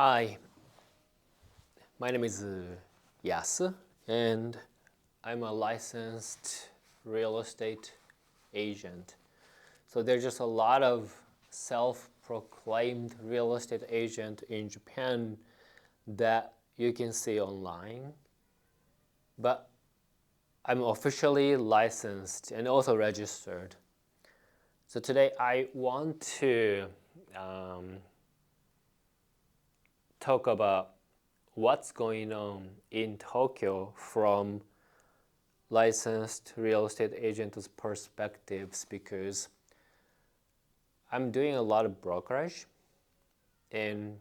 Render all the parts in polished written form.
Hi, my name is Yasu, and I'm a licensed real estate agent. So there's just a lot of self-proclaimed real estate agent in Japan that you can see online. But I'm officially licensed and also registered. So today I want to talk about what's going on in Tokyo from licensed real estate agent's perspectives, because I'm doing a lot of brokerage and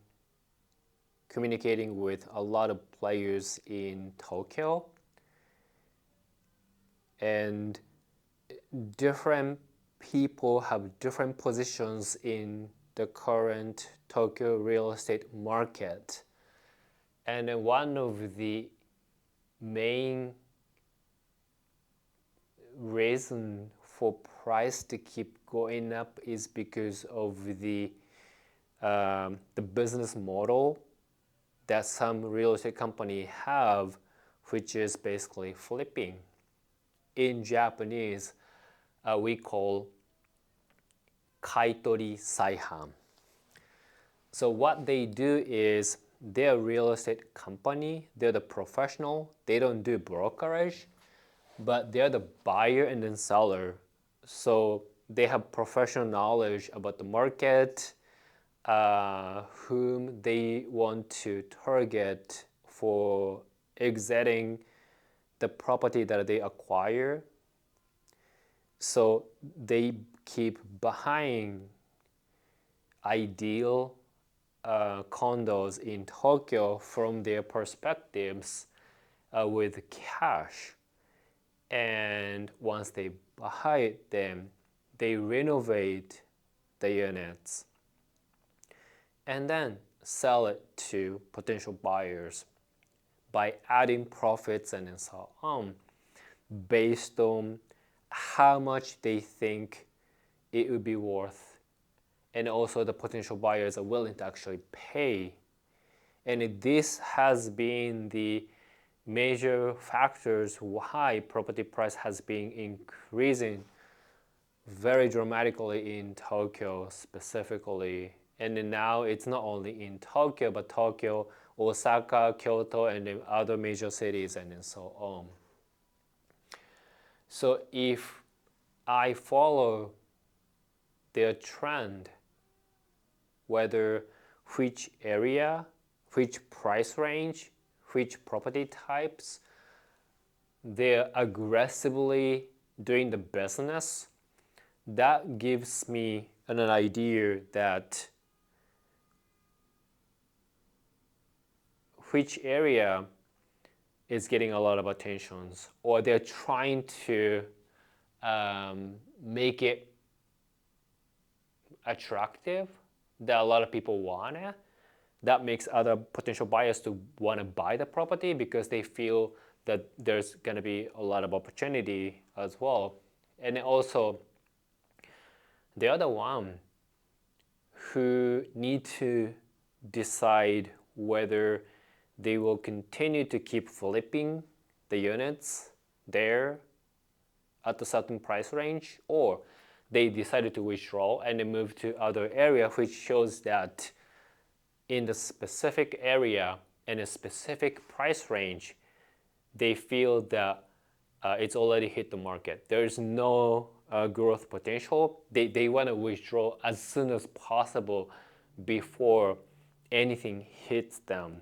communicating with a lot of players in Tokyo, and different people have different positions in the current Tokyo real estate market. And one of the main reason for price to keep going up is because of the business model that some real estate company have, which is basically flipping. In Japanese, we call kaitori saihan. So what they do is they're a real estate company, they're the professional, they don't do brokerage, but they're the buyer and then seller. So they have professional knowledge about the market, whom they want to target for exiting the property that they acquire. So they keep buying ideal condos in Tokyo from their perspectives with cash. And once they buy them, they renovate the units and then sell it to potential buyers by adding profits and so on, based on how much they think it would be worth, and also the potential buyers are willing to actually pay. And this has been the major factors why property price has been increasing very dramatically in Tokyo specifically. And now it's not only in Tokyo, but Tokyo, Osaka, Kyoto, and then other major cities and so on. So if I follow their trend, whether which area, which price range, which property types they're aggressively doing the business, that gives me an idea that which area is getting a lot of attentions, or they're trying to make it attractive that a lot of people want it. That makes other potential buyers to want to buy the property because they feel that there's going to be a lot of opportunity as well. And also, the other one who need to decide whether they will continue to keep flipping the units there at a certain price range, or they decided to withdraw and then move to other area, which shows that in the specific area and a specific price range, they feel that it's already hit the market. There's no growth potential. They want to withdraw as soon as possible before anything hits them.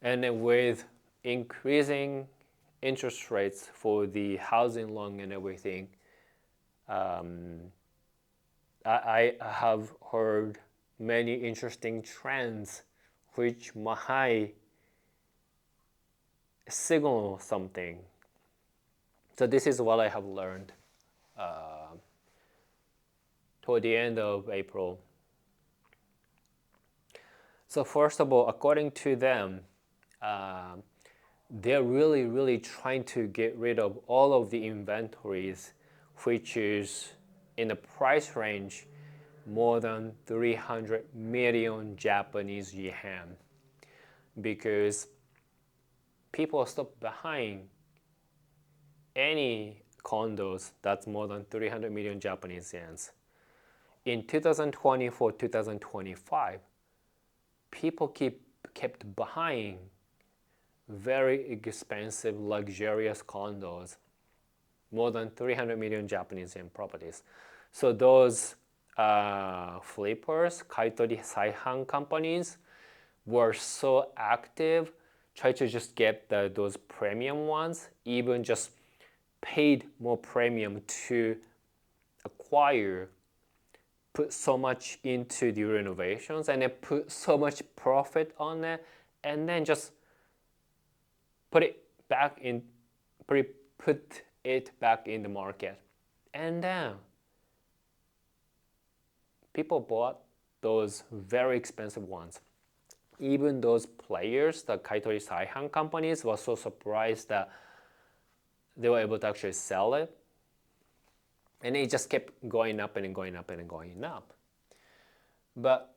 And then with increasing interest rates for the housing loan and everything, I have heard many interesting trends which might signal something. So this is what I have learned toward the end of April. So first of all, according to them, they're really trying to get rid of all of the inventories which is in the price range more than 300 million Japanese yen, because people stop buying any condos that's more than 300 million Japanese yens. In 2024, 2025, people kept buying very expensive, luxurious condos, more than 300 million Japanese yen properties. So those flippers, kaitori saihan companies, were so active, try to just get those premium ones, even just paid more premium to acquire, put so much into the renovations, and then put so much profit on it, and then just put it back in the market. And then people bought those very expensive ones. Even those players, the kaitori saihan companies, were so surprised that they were able to actually sell it. And it just kept going up and going up and going up. But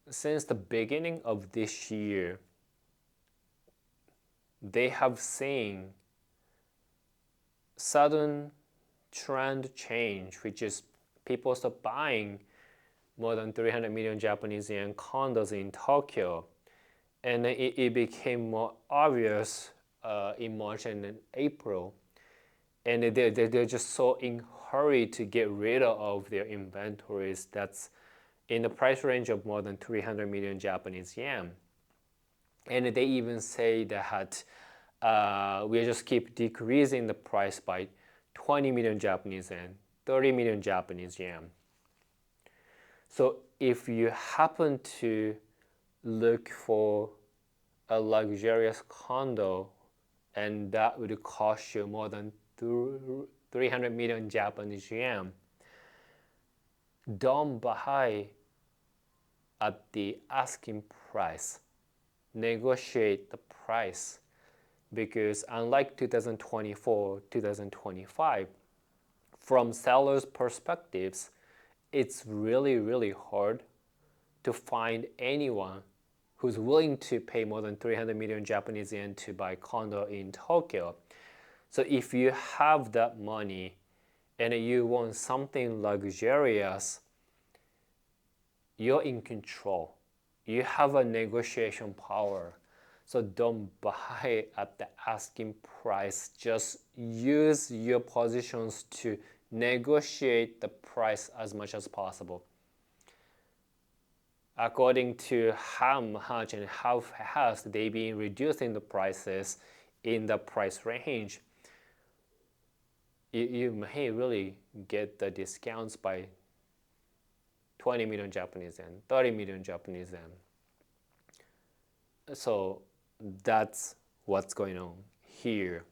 since the beginning of this year, they have seen sudden trend change, which is people start buying more than 300 million Japanese yen condos in Tokyo. And it became more obvious in March and in April. And they're just so in hurry to get rid of their inventories that's in the price range of more than 300 million Japanese yen. And they even say that we just keep decreasing the price by 20 million Japanese yen, 30 million Japanese yen. So if you happen to look for a luxurious condo and that would cost you more than 300 million Japanese yen, don't buy at the asking price. Negotiate the price, because unlike 2024, 2025, from sellers' perspectives, it's really hard to find anyone who's willing to pay more than 300 million Japanese yen to buy condo in Tokyo. So if you have that money and you want something luxurious, you're in control. You have a negotiation power. So don't buy at the asking price. Just use your positions to negotiate the price as much as possible, according to how much and how fast they've been reducing the prices in the price range. You may really get the discounts by 20 million Japanese yen, 30 million Japanese yen. So that's what's going on here.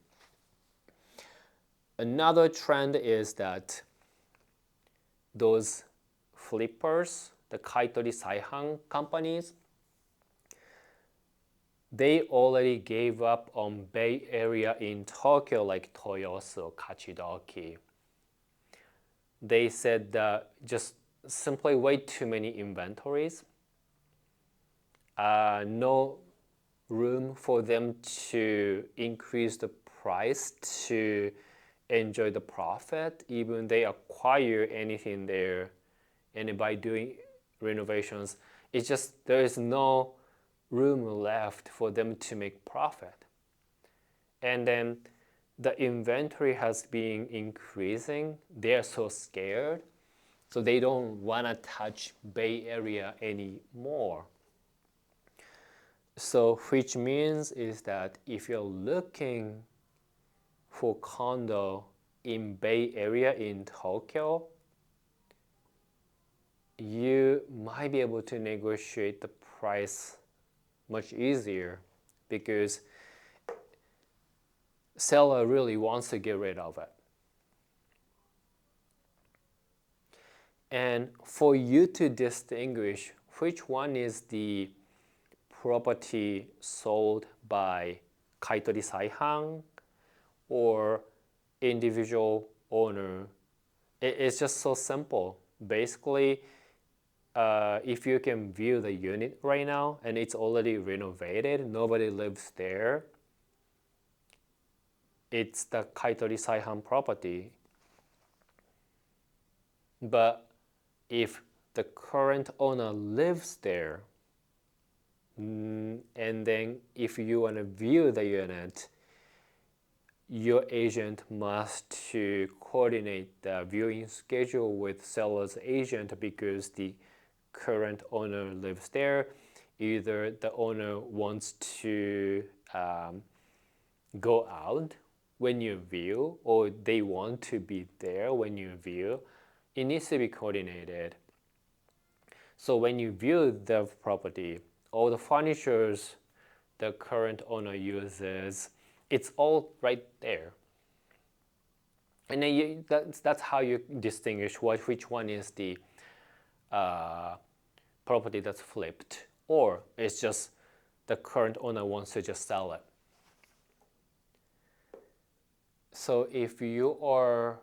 Another trend is that those flippers, the kaitori saihan companies, they already gave up on Bay Area in Tokyo, like Toyosu, Kachidoki. They said that just simply way too many inventories, no room for them to increase the price to enjoy the profit, even they acquire anything there. And by doing renovations, it's just there is no room left for them to make profit. And then the inventory has been increasing. They're so scared, so they don't want to touch Bay Area anymore. So which means is that if you're looking for condo in Bay Area in Tokyo, you might be able to negotiate the price much easier, because seller really wants to get rid of it. And for you to distinguish which one is the property sold by kaitori saihan or individual owner, it's just so simple. basically, if you can view the unit right now and it's already renovated, nobody lives there, it's the Kaitori Saihan property. But if the current owner lives there, and then if you want to view the unit, your agent must to coordinate the viewing schedule with seller's agent because the current owner lives there. Either the owner wants to go out when you view, or they want to be there when you view. It needs to be coordinated. So when you view the property, all the furnitures the current owner uses, it's all right there. And then that's how you distinguish which one is the property that's flipped, or it's just the current owner wants to just sell it. So if you are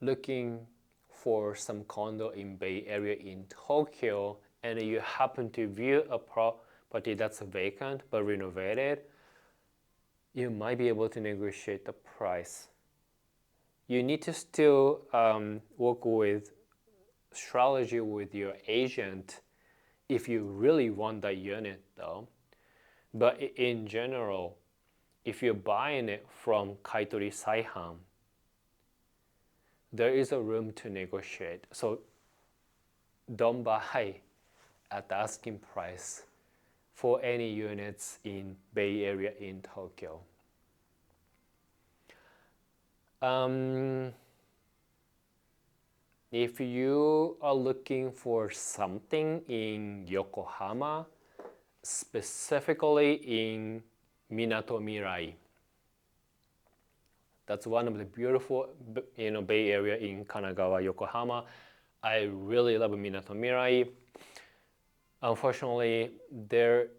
looking for some condo in Bay Area in Tokyo, and you happen to view a property that's vacant but renovated, you might be able to negotiate the price. You need to still work with strategy with your agent if you really want that unit though. But in general, if you're buying it from Kaitori Saihan, there is a room to negotiate. So don't buy at the asking price for any units in Bay Area in Tokyo. If you are looking for something in Yokohama, specifically in Minato Mirai, that's one of the beautiful, Bay Area in Kanagawa, Yokohama. I really love Minato Mirai. Unfortunately, there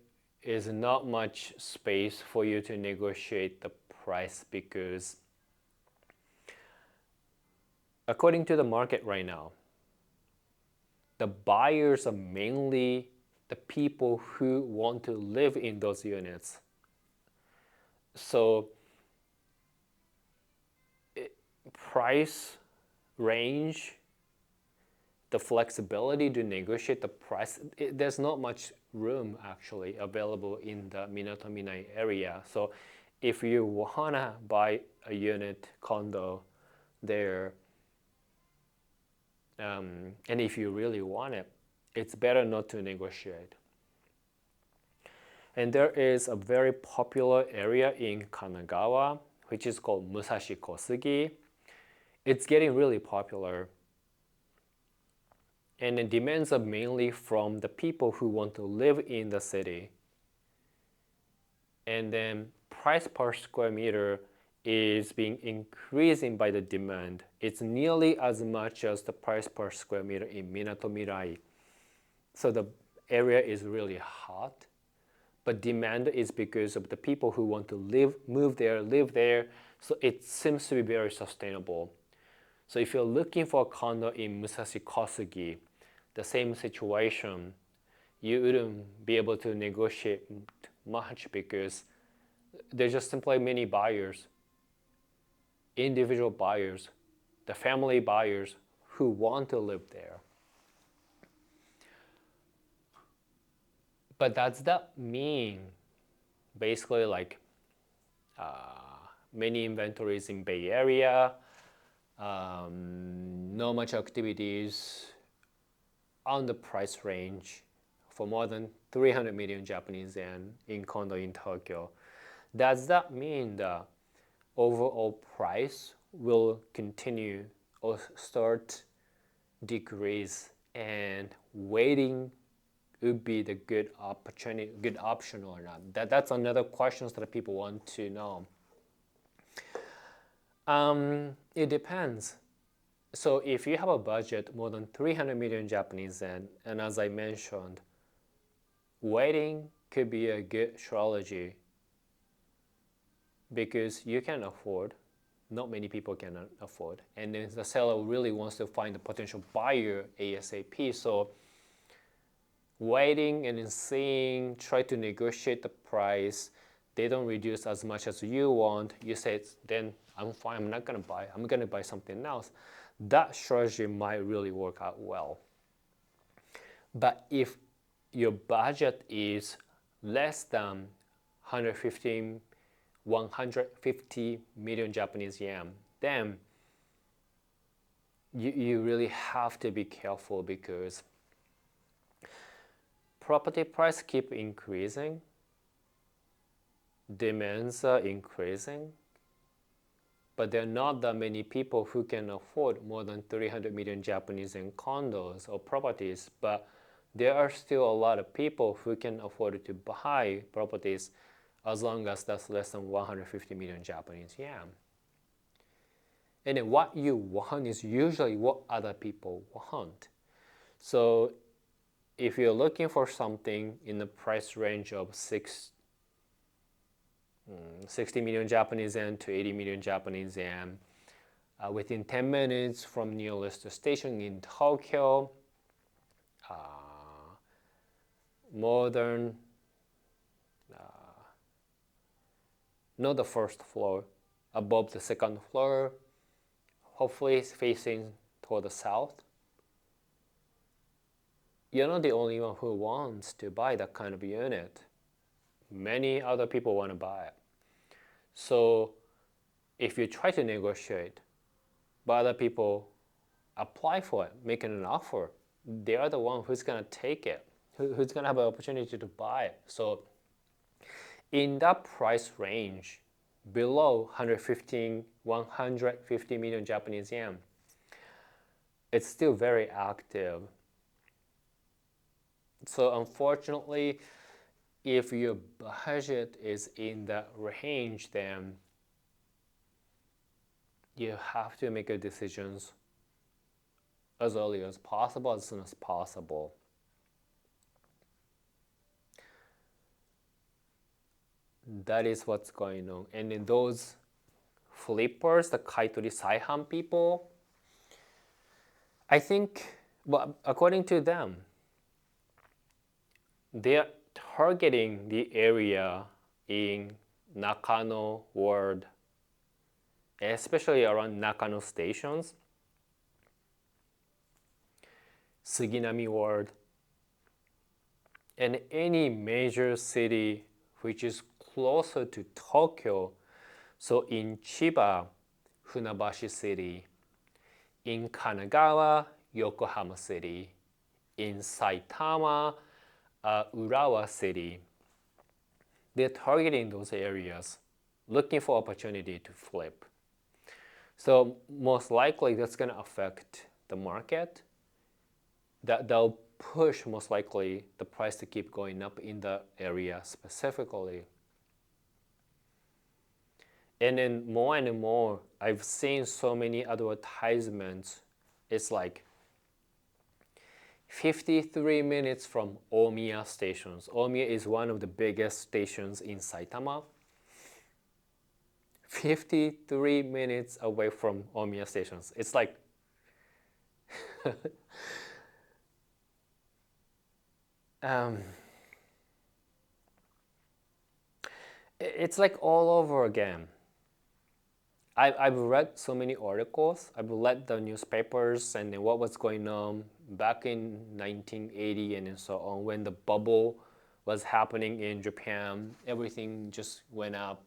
is not much space for you to negotiate the price because according to the market right now, the buyers are mainly the people who want to live in those units. So price range, the flexibility to negotiate the price, there's not much room actually available in the Minato Mirai area. So if you wanna buy a unit condo there, and if you really want it, it's better not to negotiate. And there is a very popular area in Kanagawa, which is called Musashi Kosugi. It's getting really popular. And the demands are mainly from the people who want to live in the city. And then price per square meter is being increasing by the demand. It's nearly as much as the price per square meter in Minato Mirai. So the area is really hot, but demand is because of the people who want to live there. So it seems to be very sustainable. So if you're looking for a condo in Musashi Kosugi, the same situation, you wouldn't be able to negotiate much because there's just simply many buyers, individual buyers, the family buyers who want to live there. But does that mean basically like many inventories in Bay Area, not much activities on the price range for more than 300 million Japanese yen in condo in Tokyo? Does that mean the overall price will continue or start decrease and waiting would be the good opportunity, good option or not? That's another question that people want to know. It depends. So if you have a budget more than 300 million Japanese yen, and as I mentioned, waiting could be a good strategy because you can afford not many people can afford. And then the seller really wants to find a potential buyer ASAP. So waiting and then seeing, try to negotiate the price. They don't reduce as much as you want. You say, then I'm fine, I'm not gonna buy, I'm gonna buy something else. That strategy might really work out well. But if your budget is less than 150 million Japanese yen, then you really have to be careful, because property price keep increasing, demands are increasing, but there are not that many people who can afford more than 300 million Japanese in condos or properties, but there are still a lot of people who can afford to buy properties as long as that's less than 150 million Japanese yen. And then what you want is usually what other people want. So if you're looking for something in the price range of 60 million Japanese yen to 80 million Japanese yen, within 10 minutes from nearest station in Tokyo, modern, not the first floor, above the second floor, hopefully it's facing toward the south. You're not the only one who wants to buy that kind of unit. Many other people want to buy it. So if you try to negotiate, but other people apply for it, making an offer, they are the one who's going to take it, who's going to have an opportunity to buy it. So in that price range, below 150 million Japanese yen, it's still very active. So unfortunately, if your budget is in that range, then you have to make your decisions as early as possible, as soon as possible. That is what's going on. And then those flippers, the kaitori saihan people, I think, well, according to them, they're targeting the area in Nakano Ward, especially around Nakano stations, Suginami Ward, and any major city which is closer to Tokyo. So in Chiba, Funabashi City, in Kanagawa, Yokohama City, in Saitama, Urawa City. They're targeting those areas, looking for opportunity to flip. So most likely that's going to affect the market. That'll push most likely the price to keep going up in the area specifically. And then more and more, I've seen so many advertisements. It's like 53 minutes from Omiya stations. Omiya is one of the biggest stations in Saitama. 53 minutes away from Omiya stations. It's like it's like all over again. I've read so many articles. I've read the newspapers and what was going on back in 1980 and so on, when the bubble was happening in Japan. Everything just went up.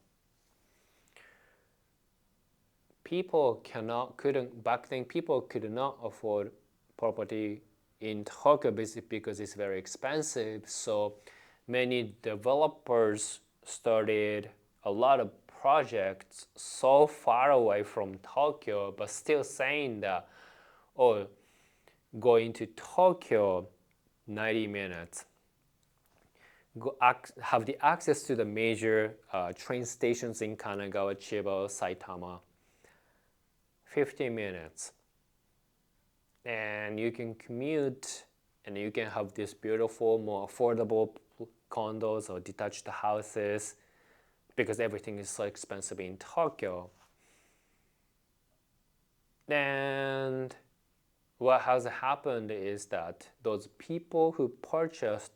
Back then people could not afford property in Tokyo basically because it's very expensive. So many developers started a lot of projects so far away from Tokyo, but still saying that, oh, going to Tokyo 90 minutes, have the access to the major train stations in Kanagawa, Chiba, Saitama, 15 minutes. And you can commute and you can have these beautiful, more affordable condos or detached houses, because everything is so expensive in Tokyo. And what has happened is that those people who purchased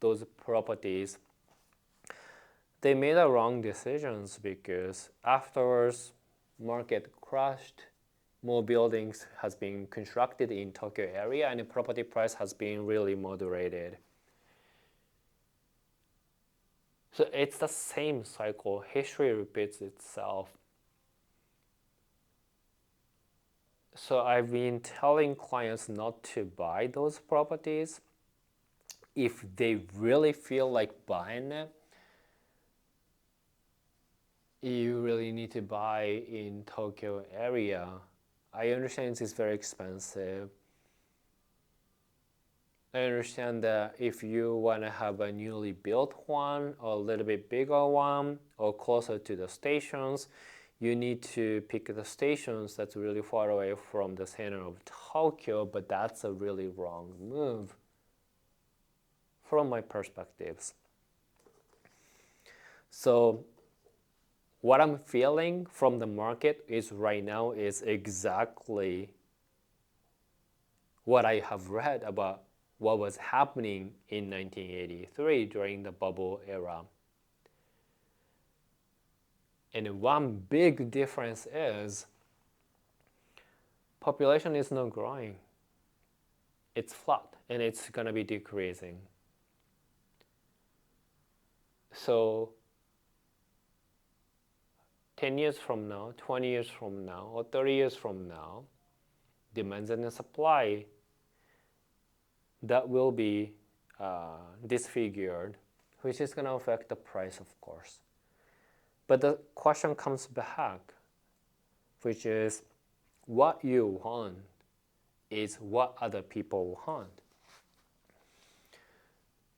those properties, they made the wrong decisions because afterwards market crashed, more buildings has been constructed in Tokyo area and the property price has been really moderated. So it's the same cycle. History repeats itself. So I've been telling clients not to buy those properties. If they really feel like buying it, you really need to buy in Tokyo area. I understand it's very expensive. I understand that if you want to have a newly built one or a little bit bigger one or closer to the stations, you need to pick the stations that's really far away from the center of Tokyo, but that's a really wrong move from my perspectives. So what I'm feeling from the market is right now is exactly what I have read about what was happening in 1983 during the bubble era. And one big difference is population is not growing. It's flat and it's going to be decreasing. So 10 years from now, 20 years from now, or 30 years from now, demand and supply that will be disfigured, which is going to affect the price, of course. But the question comes back, which is what you want is what other people want.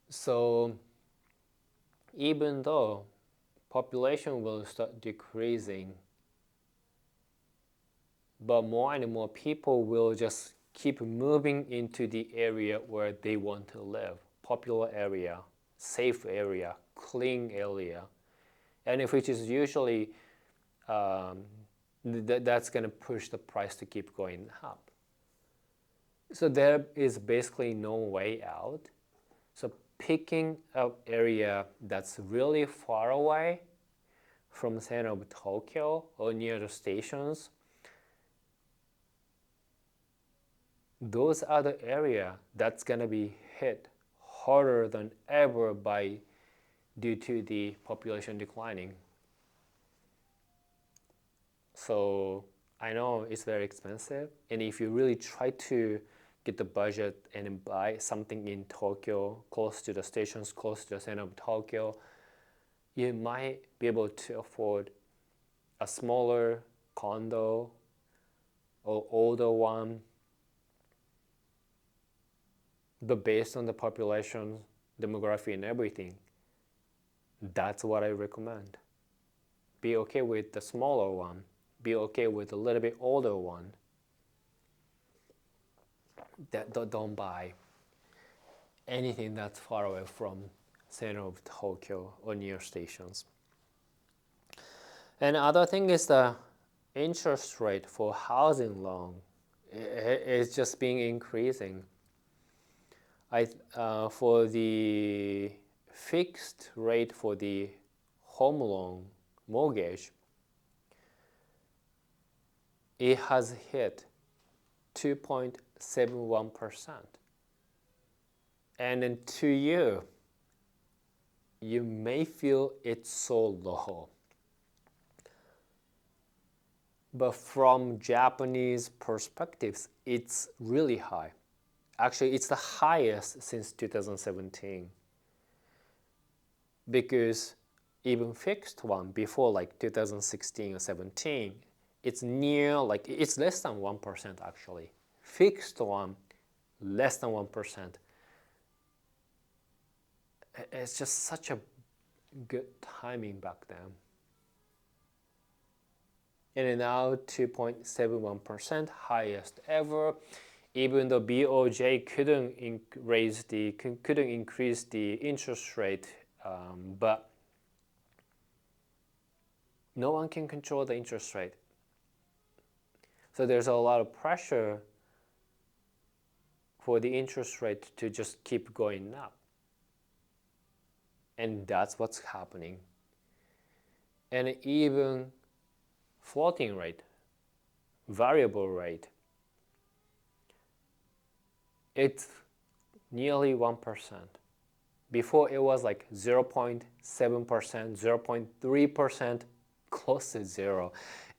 So even though population will start decreasing, but more and more people will just keep moving into the area where they want to live, popular area, safe area, clean area, and which is usually that's going to push the price to keep going up. So there is basically no way out. So picking an area that's really far away from the center of Tokyo or near the stations, those are the area that's going to be hit harder than ever due to the population declining. So I know it's very expensive, and if you really try to get the budget and buy something in Tokyo, close to the stations, close to the center of Tokyo, you might be able to afford a smaller condo or older one. But based on the population, demography, and everything, that's what I recommend. Be okay with the smaller one. Be okay with a little bit older one. Don't buy anything that's far away from center of Tokyo or near stations. And other thing is the interest rate for housing loan is just being increasing. For the fixed rate for the home loan mortgage, it has hit 2.71%. And in 2 years, you may feel it's so low. But from Japanese perspectives, it's really high. Actually, it's the highest since 2017. Because even fixed one before like 2016 or 17, it's it's less than 1% actually. Fixed one, less than 1%. It's just such a good timing back then. And now 2.71%, highest ever. Even though BOJ couldn't increase the interest rate, but no one can control the interest rate. So there's a lot of pressure for the interest rate to just keep going up. And that's what's happening. And even floating rate, variable rate, it's nearly 1%. Before it was like 0.7%, 0.3%, close to zero.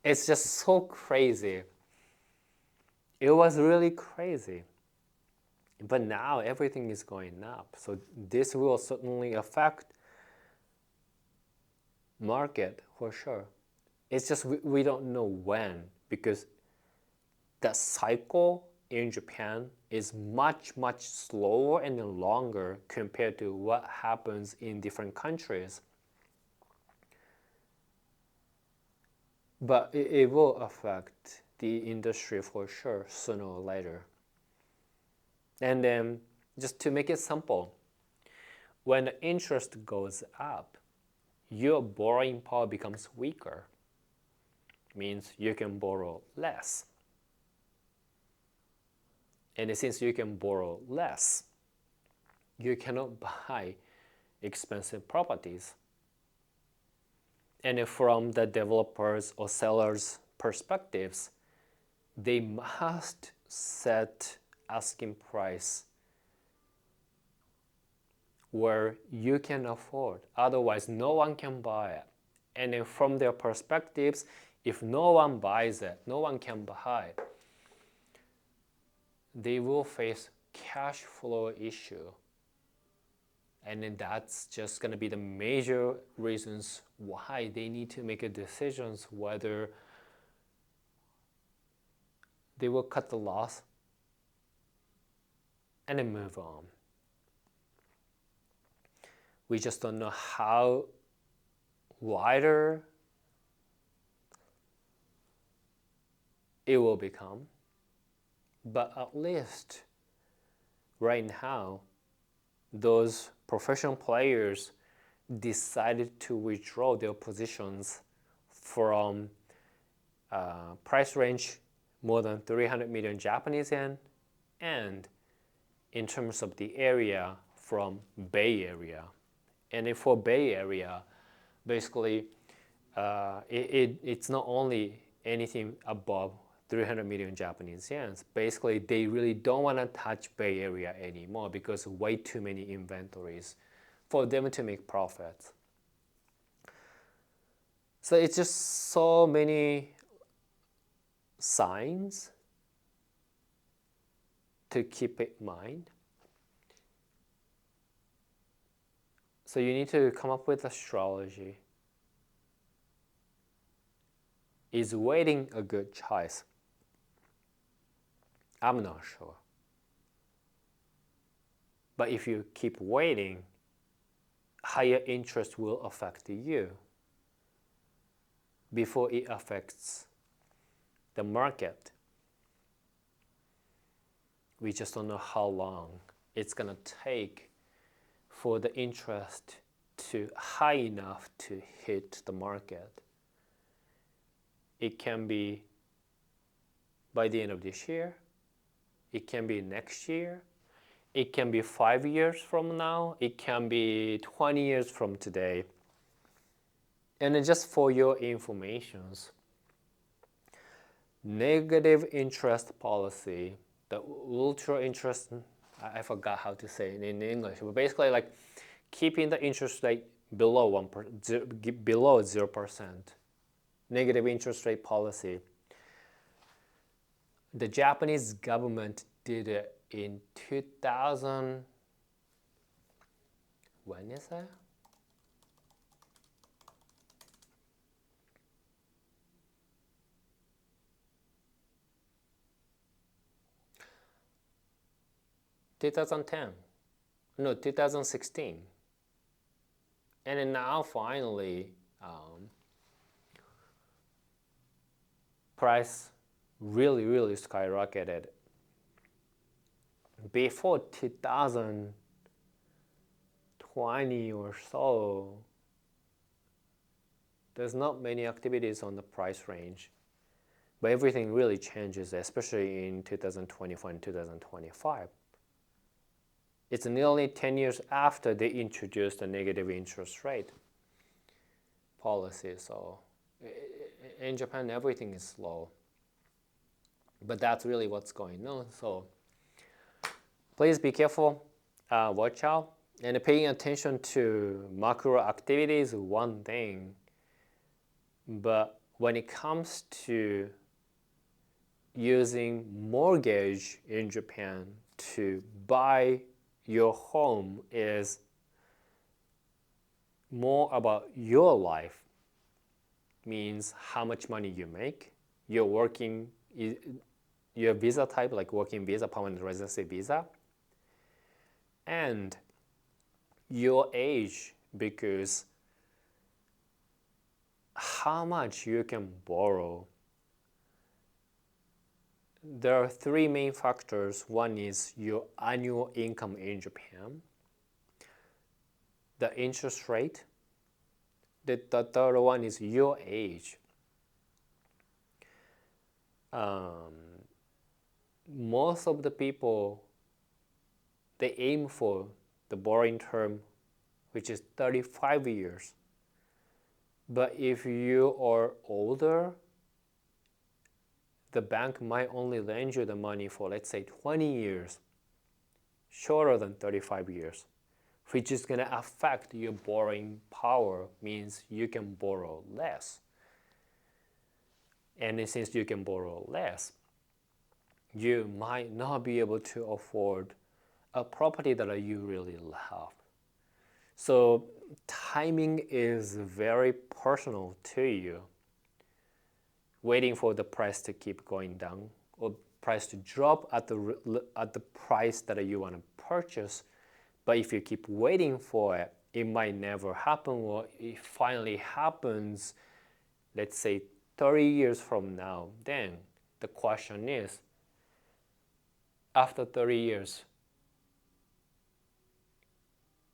It's just so crazy. It was really crazy. But now everything is going up. So this will certainly affect market for sure. It's just we don't know when, because the cycle in Japan is much, much slower and longer compared to what happens in different countries. But it will affect the industry for sure, sooner or later. And then, just to make it simple, when the interest goes up, your borrowing power becomes weaker. Means you can borrow less. And since you can borrow less, you cannot buy expensive properties. And from the developers or sellers' perspectives, they must set asking price where you can afford. Otherwise, no one can buy it. And then from their perspectives, if no one buys it, no one can buy it, they will face cash flow issue. And then that's just going to be the major reasons why they need to make a decisions whether they will cut the loss and then move on. We just don't know how wider it will become. But at least right now, those professional players decided to withdraw their positions from price range more than 300 million Japanese yen, and in terms of the area, from Bay Area. And for Bay Area, basically, it's not only anything above 300 million Japanese yens. Basically, they really don't want to touch Bay Area anymore because way too many inventories for them to make profits. So it's just so many signs to keep in mind. So you need to come up with a strategy. Is waiting a good choice? I'm not sure. But if you keep waiting, higher interest will affect you before it affects the market. We just don't know how long it's going to take for the interest to high enough to hit the market. It can be by the end of this year. It can be next year. It can be 5 years from now. It can be 20 years from today. And then just for your informations, negative interest policy, the ultra interest, I forgot how to say it in English, but basically like keeping the interest rate below 0%, negative interest rate policy. The Japanese government did it in 2000, when is that? No, 2016. And then now finally, price really skyrocketed. Before 2020 or so, there's not many activities on the price range. But everything really changes, especially in 2024 and 2025. It's nearly 10 years after they introduced the negative interest rate policy. So in Japan, everything is slow. But that's really what's going on. So please be careful, watch out, and paying attention to macro activities is one thing. But when it comes to using mortgage in Japan to buy your home is more about your life, means how much money you make, your working, your visa type, like working visa, permanent residency visa, and your age, because how much you can borrow. There are three main factors. One is your annual income in Japan, the interest rate. The third one is your age. Most of the people, they aim for the borrowing term, which is 35 years. But if you are older, the bank might only lend you the money for, let's say, 20 years, shorter than 35 years, which is going to affect your borrowing power, means you can borrow less. And since you can borrow less, you might not be able to afford a property that you really love. So timing is very personal to you. Waiting for the price to keep going down or price to drop at the price that you want to purchase. But if you keep waiting for it, it might never happen, or it finally happens, let's say 30 years from now. Then the question is, after 30 years,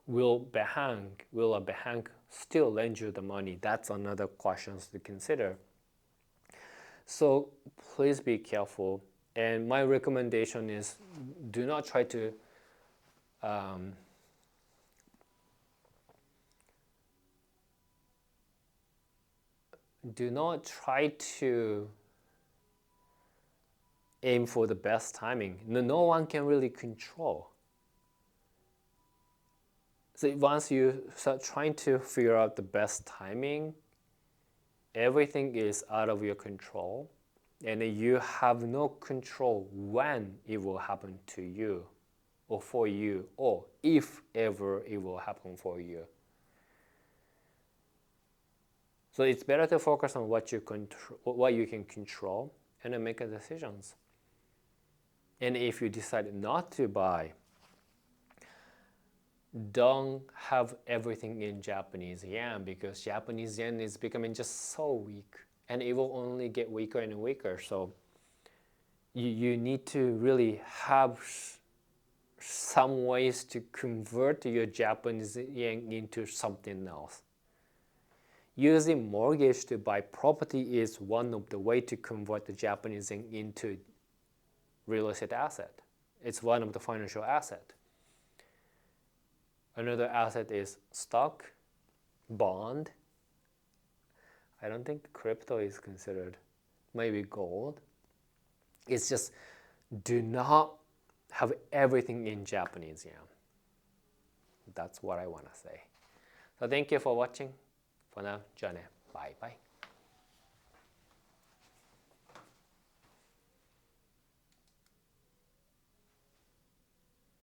will a bank still lend you the money? That's another question to consider. So please be careful. And my recommendation is, do not try to aim for the best timing. No one can really control. So once you start trying to figure out the best timing, everything is out of your control, and you have no control when it will happen to you or for you, or if ever it will happen for you. So it's better to focus on what you can control and then make decisions. And if you decide not to buy, don't have everything in Japanese yen, because Japanese yen is becoming just so weak, and it will only get weaker and weaker. So you need to really have some ways to convert your Japanese yen into something else. Using mortgage to buy property is one of the ways to convert the Japanese yen into real estate asset. It's one of the financial assets. Another asset is stock, bond. I don't think crypto is considered. Maybe gold. It's just, do not have everything in Japanese yen. That's what I want to say. So thank you for watching. For now, じゃあね。バイバイ。